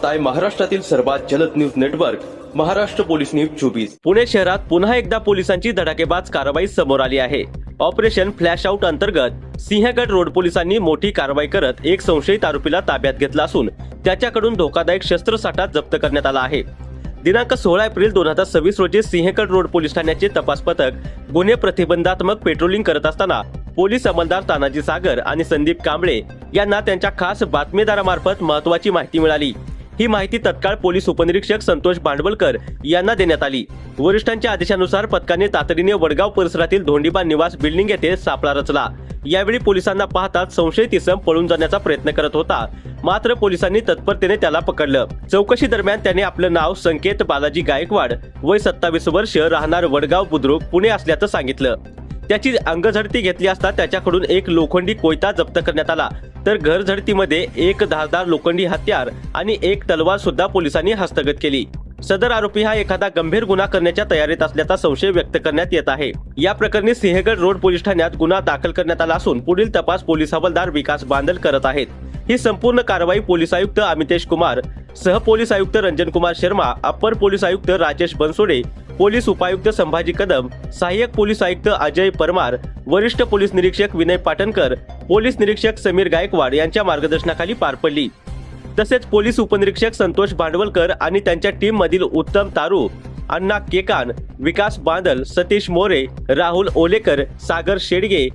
पाहताय महाराष्ट्रातील सर्वात जलद news network Maharashtra police news 24। Pune शहरात पुन्हा एकदा पोलिसांची धडाकेबाज कारवाई समोर आली आहे। ऑपरेशन फ्लॅश आउट अंतर्गत सिंहगड रोड पोलिसांनी मोठी कारवाई करत एक संशयित आरोपीला ताब्यात घेतला असून त्याच्याकडून धोकादायक शस्त्रसाठा जप्त करण्यात आला आहे। दिनांक 16 एप्रिल 2026 रोजी सिंहगड रोड पोलीस ठाण्याचे तपास पथक गुन्हे प्रतिबंधात्मक पेट्रोलिंग करत असताना पोलीस अंमलदार तानाजी सागर आणि संदीप कांबळे यांना त्यांच्या खास बातमीदारामार्फत महत्त्वाची माहिती मिळाली। ही माहिती तत्काळ पोलीस उपनिरीक्षक संतोष भांडवलकर यांना देण्यात आली। वरिष्ठांच्या आदेशानुसार पथकाने तातडीने वडगाव परिसरातील धोंडीबा निवास बिल्डिंग येथे सापळा रचला। यावेळी पोलिसांना पाहताच संशयित इसम पळून जाण्याचा प्रयत्न करत होता, मात्र पोलिसांनी तत्परतेने त्याला पकडलं। चौकशी दरम्यान त्याने आपलं नाव संकेत बालाजी गायकवाड, वय 27 वर्ष, राहणार वडगाव बुद्रुक, पुणे असल्याचं सांगितलं। त्याची अंगझडती घेतली असता त्याच्याकडून एक लोखंडी कोयता जप्त करण्यात आला, तर घर झडतीमध्ये एक धारदार लोखंडी हत्यार आणि एक तलवार सुद्धा पोलिसांनी हस्तगत केली। सदर आरोपी हा एखादा गंभीर गुन्हा करण्याच्या तयारीत असल्याचा संशय व्यक्त करण्यात येत आहे। या प्रकरणी सिंहगड रोड पोलीस ठाण्यात गुन्हा दाखल करण्यात आला असून पुढील तपास पोलीस हवालदार विकास बांदल करत आहेत। ही संपूर्ण कारवाई पोलीस आयुक्त अमितेश कुमार, सह पोलीस आयुक्त रंजन कुमार शर्मा, अप्पर पोलीस आयुक्त राजेश बनसोडे, पोलीस उपायुक्त संभाजी कदम, सहाय्यक पोलीस आयुक्त अजय परमार, वरिष्ठ पोलीस निरीक्षक विनय पाटणकर, पोलीस निरीक्षक समीर गायकवाड यांच्या मार्गदर्शनाखाली पार पडली। तसेच पोलीस उपनिरीक्षक संतोष भांडवलकर आणि त्यांच्या टीम मधील उत्तम तारू, अण्णा केकान, विकास बांदल, सतीश मोरे, राहुल ओलेकर, सागर शेडगे,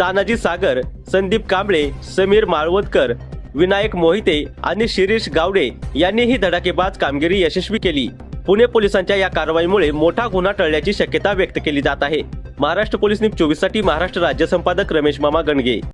तानाजी सागर, संदीप कांबळे, समीर माळवदकर, विनायक मोहिते आणि शिरीष गावडे यांनी ही धडाकेबाज कामगिरी यशस्वी केली। पुणे पोलिसांच्या या कारवाईमुळे मोठा गुन्हा टळल्याची शक्यता व्यक्त केली जात आहे। महाराष्ट्र पोलीस न्यूज 24 साठी महाराष्ट्र राज्य संपादक रमेश मामा गणगे।